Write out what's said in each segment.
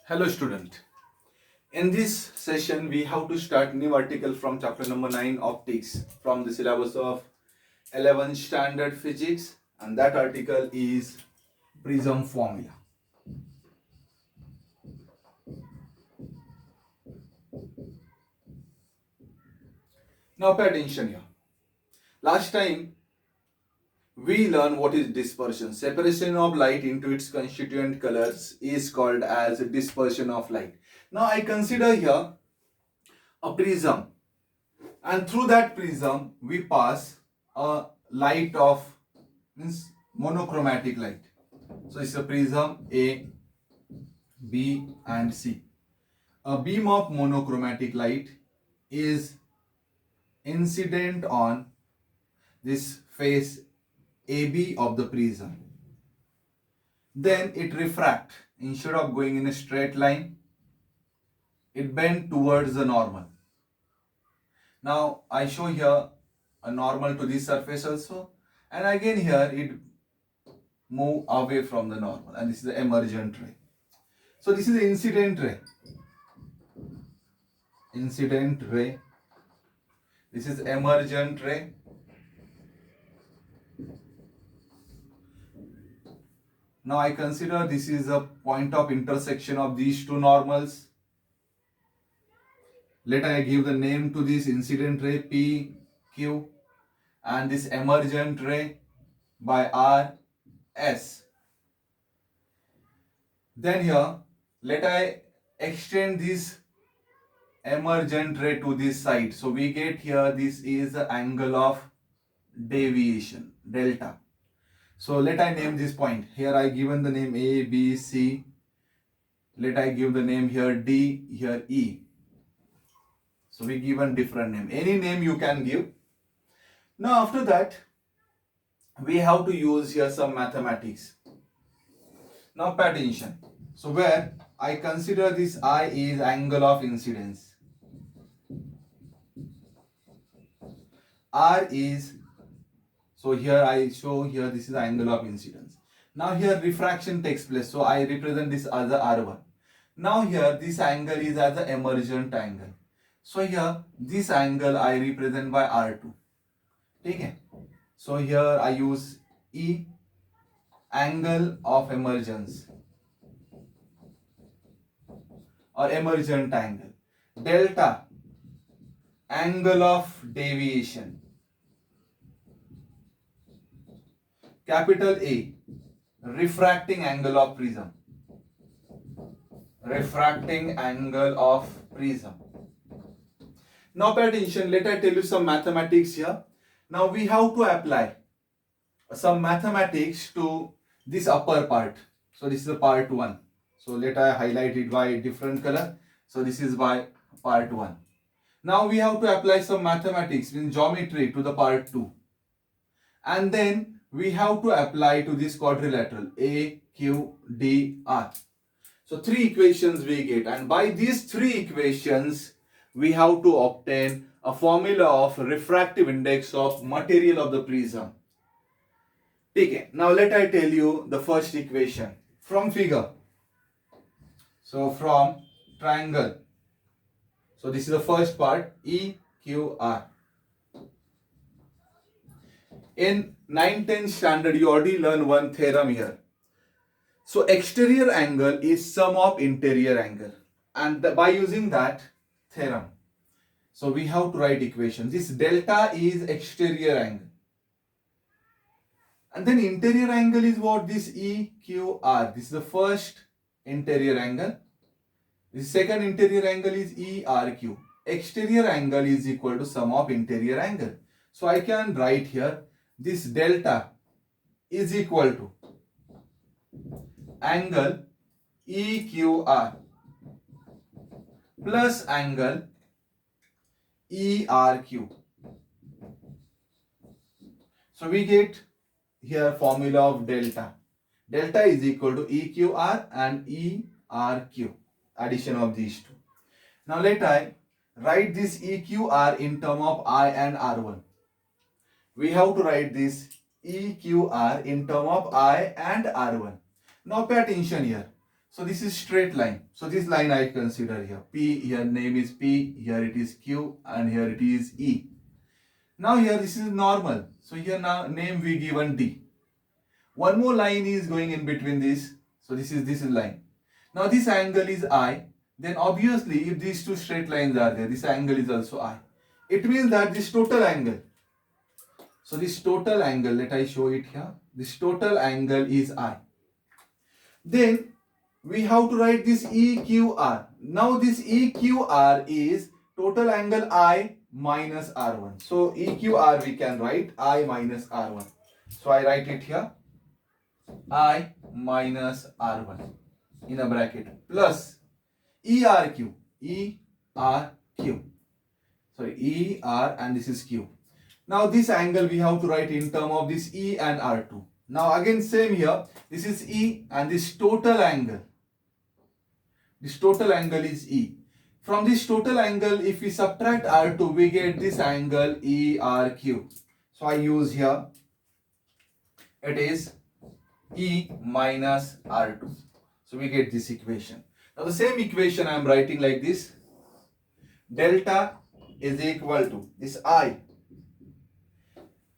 Hello student. In this session we have to start new article from chapter number 9 optics from the syllabus of 11th standard physics, and that article is prism formula. Now pay attention here. Last time we learned what is dispersion. Separation of light into its constituent colors is called as dispersion of light. Now I consider here a prism, and through that prism we pass a light of means monochromatic light. So it's a prism A, B and C. A beam of monochromatic light is incident on this face AB of the prism. Then it refract. Instead of going in a straight line, it bend towards the normal. Now I show here a normal to this surface also, and again here it move away from the normal, and this is the emergent ray. So this is the incident ray. Incident ray. This is emergent ray. Now I consider this is a point of intersection of these two normals. Let I give the name to this incident ray P, Q, and this emergent ray by R, S. Then here, let I extend this emergent ray to this side. So we get here, this is the angle of deviation, delta. So let I name this point. Here I given the name A, B, C. Let I give the name here D, here E. So we given different name. Any name you can give. Now after that, we have to use here some mathematics. Now pay attention. So where I consider this I is angle of incidence. R is, so here I show here this is the angle of incidence. Now here refraction takes place. So I represent this as a R1. Now here this angle is as an emergent angle. So here this angle I represent by R2. Okay. So here I use E, angle of emergence or emergent angle. Delta, angle of deviation. Capital A, refracting angle of prism. Refracting angle of prism. Now pay attention, let I tell you some mathematics here. Now we have to apply some mathematics to this upper part. So this is the part 1. So let I highlight it by different color. So this is by part 1. Now we have to apply some mathematics in geometry to the part 2. And then we have to apply to this quadrilateral A, Q, D, R. So 3 equations we get, and by these 3 equations we have to obtain a formula of refractive index of material of the prism. Okay, now let I tell you the first equation from figure. So from triangle. So this is the first part, E, Q, R. In 9th-10th standard you already learned one theorem here. So exterior angle is sum of interior angle, and by using that theorem, so we have to write equation. This delta is exterior angle, and then interior angle is what? This EQR. This is the first interior angle. The second interior angle is ERQ. Exterior angle is equal to sum of interior angle. So I can write here this delta is equal to angle EQR plus angle ERQ. So we get here formula of delta. Delta is equal to EQR and ERQ. Addition of these two. Now let I write this EQR in term of I and R1. We have to write this EQR in term of I and R1. Now pay attention here. So this is straight line. So this line I consider here. P, here name is P, here it is Q, and here it is E. Now here this is normal. So here now name we given D. One more line is going in between this. So this is line. Now this angle is I. Then obviously if these two straight lines are there, this angle is also I. It means that this total angle. So this total angle, let I show it here. This total angle is I. Then we have to write this EQR. Now this EQR is total angle I minus R1. So EQR we can write I minus R1. So I write it here. I minus R1 in a bracket plus ERQ. Sorry, ER and this is Q. Now this angle we have to write in term of this E and R2. Now again same here. This is E and this total angle. This total angle is E. From this total angle, if we subtract R2, we get this angle ERQ. So I use here, it is E minus R2. So we get this equation. Now the same equation I am writing like this. Delta is equal to this I.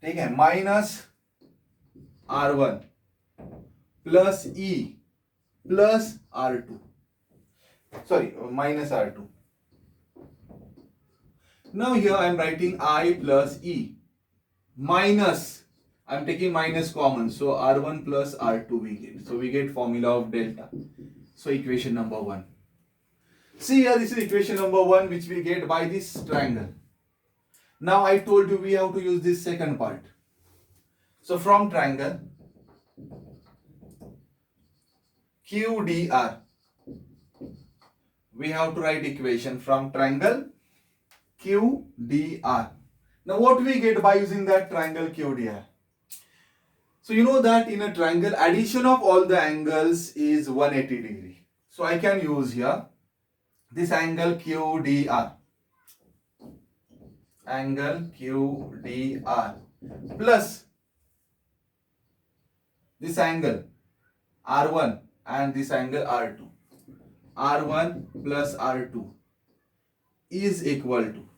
Take a minus R1 plus E plus R2. Sorry, minus R2. Now here I am writing I plus E minus, I am taking minus common, so R1 plus R2 we get. So we get formula of delta. So equation number 1. See here, this is equation number 1 which we get by this triangle. Now I told you we have to use this second part. So from triangle QDR, we have to write equation from triangle QDR. Now what we get by using that triangle QDR? So you know that in a triangle addition of all the angles is 180 degree. So I can use here this angle QDR. Angle QDR plus this angle R1 and this angle R2. R1 plus R2 is equal to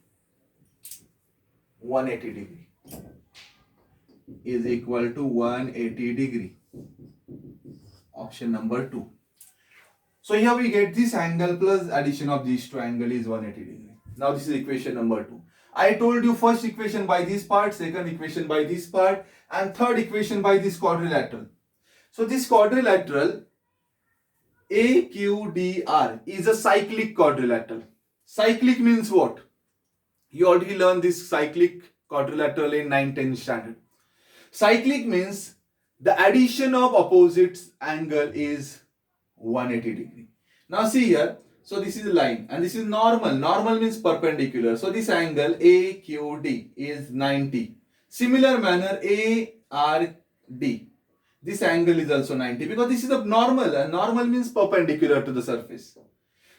180 degree. Is equal to 180 degree. Option number 2. So here we get this angle plus addition of these two angles is 180 degree. Now this is equation number 2. I told you first equation by this part, second equation by this part, and third equation by this quadrilateral. So this quadrilateral AQDR is a cyclic quadrilateral. Cyclic means what? You already learned this cyclic quadrilateral in 9-10 standard. Cyclic means the addition of opposites angle is 180 degree. Now see here, so this is line and this is normal. Normal means perpendicular. So this angle AQD is 90. Similar manner ARD. This angle is also 90 because this is a normal and normal means perpendicular to the surface.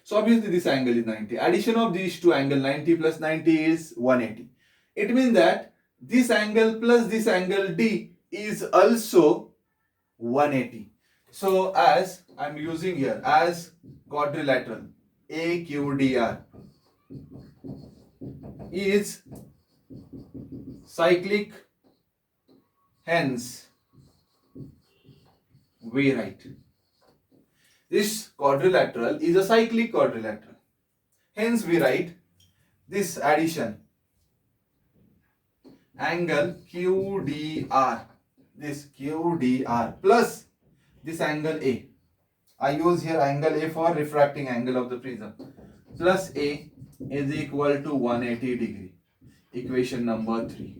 So obviously this angle is 90. Addition of these two angles 90 plus 90 is 180. It means that this angle plus this angle D is also 180. So as I am using here as quadrilateral AQDR is cyclic, hence we write this quadrilateral is a cyclic quadrilateral. Hence we write this addition angle QDR, this QDR plus this angle A. I use here angle A for refracting angle of the prism, plus A is equal to 180 degree. Equation number 3.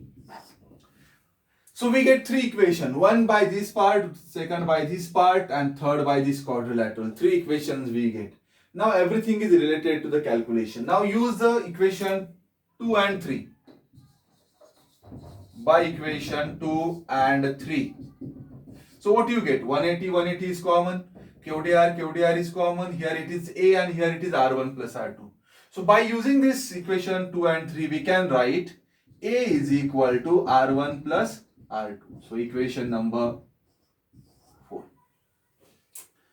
So we get 3 equations, one by this part, second by this part, and third by this quadrilateral. 3 equations we get. Now everything is related to the calculation. Now use the equation 2 and 3. By equation 2 and 3. So what do you get? 180, 180 is common. QDR is common. Here it is A and here it is R1 plus R2. So by using this equation 2 and 3, we can write A is equal to R1 plus R2. So equation number 4.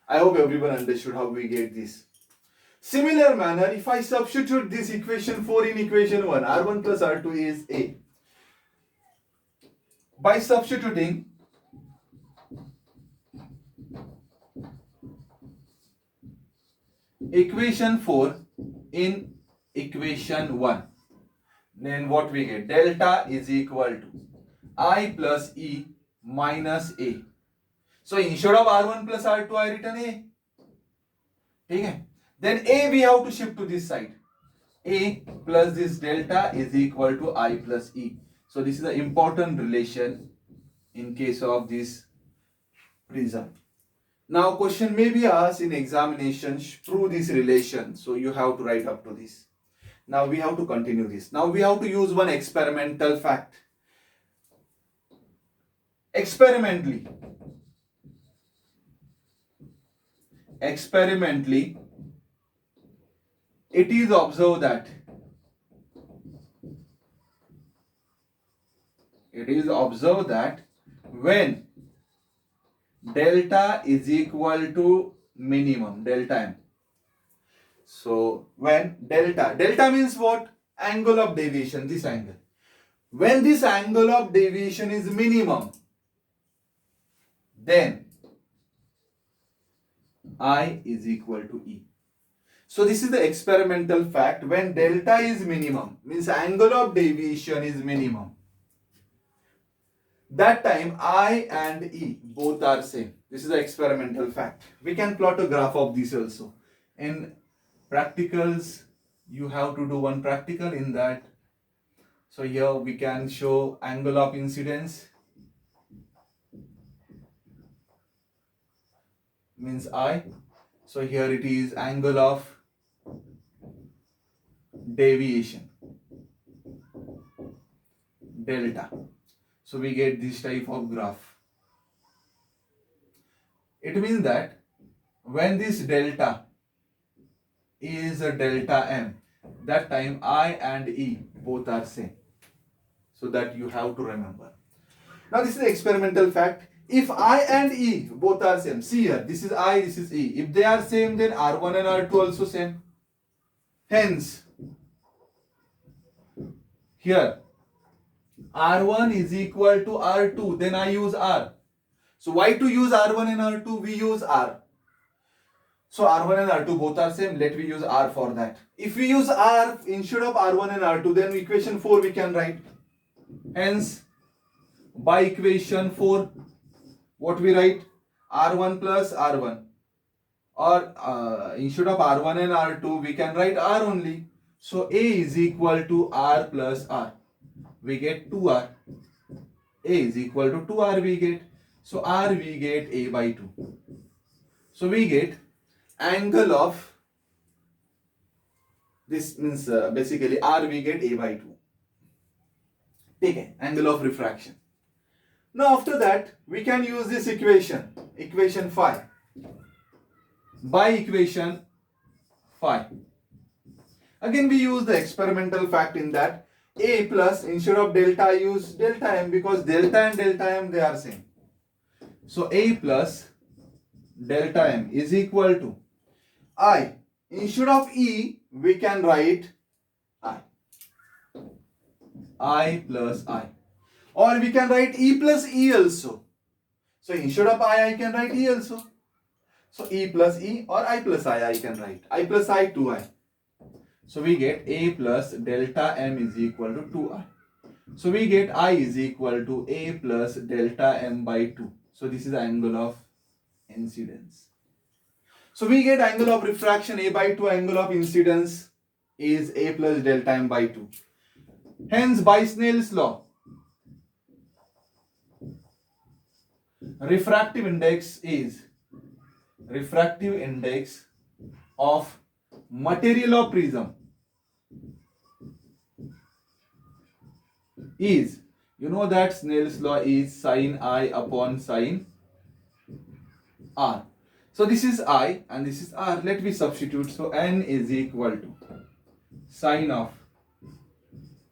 I hope everyone understood how we get this. Similar manner, if I substitute this equation 4 in equation 1, R1 plus R2 is A. By substituting equation 4 in equation 1, then what we get? Delta is equal to I plus E minus A. So instead of R1 plus R2, I written A. Okay. Then A we have to shift to this side. A plus this delta is equal to I plus E. So this is an important relation in case of this prism. Now question may be asked in examination, prove this relation. So you have to write up to this. Now we have to continue this. Now we have to use one experimental fact. Experimentally, it is observed that when delta is equal to minimum, delta m. So when delta means what? Angle of deviation, this angle. When this angle of deviation is minimum, then I is equal to E. So this is the experimental fact. When delta is minimum, means angle of deviation is minimum, that time I and E both are same. This is the experimental fact. We can plot a graph of this also. In practicals, you have to do one practical in that. So here we can show angle of incidence, means I. So here it is angle of deviation, delta. So we get this type of graph. It means that when this delta is a delta m, that time I and E both are same. So that you have to remember. Now this is the experimental fact. If I and E both are same, see here, this is I, this is E. If they are same, then R1 and R2 also same. Hence, here R1 is equal to R2, then I use R. So why to use R1 and R2? We use R. So R1 and R2 both are same. Let we use R for that. If we use R instead of R1 and R2, then equation 4 we can write. Hence, by equation 4, what we write? R1 plus R1. Or instead of R1 and R2, we can write R only. So A is equal to R plus R. We get 2R. A is equal to 2R we get. So R we get A by 2. So we get angle of, this means basically R we get A by 2. Okay, angle of refraction. Now after that, we can use this equation, equation 5. By equation 5. Again we use the experimental fact in that A plus, instead of delta I use delta m, because delta and delta m they are same. So A plus delta m is equal to I. Instead of E we can write I plus I. Or we can write E plus E also. So instead of I can write E also. So E plus E or I plus I can write. I plus I 2I. So we get A plus delta m is equal to 2I. So we get I is equal to A plus delta m by 2. So this is the angle of incidence. So we get angle of refraction A by 2, angle of incidence is A plus delta m by 2. Hence by Snell's law, refractive index of material of prism is, you know that Snell's law is sin I upon sin R. So this is I and this is R. Let me substitute. So N is equal to sin of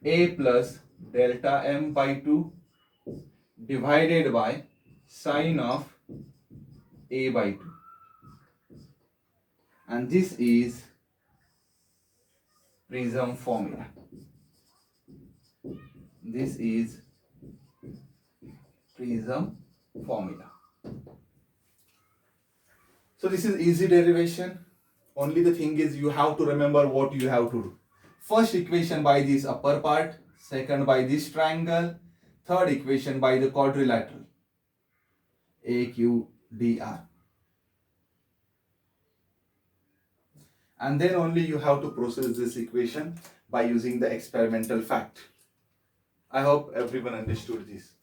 A plus delta m by 2 divided by sin of A by 2. and this is prism formula. This is prism formula. So this is easy derivation. Only the thing is you have to remember what you have to do. First equation by this upper part, second by this triangle, third equation by the quadrilateral AQDR. And then only you have to process this equation by using the experimental fact. I hope everyone understood this.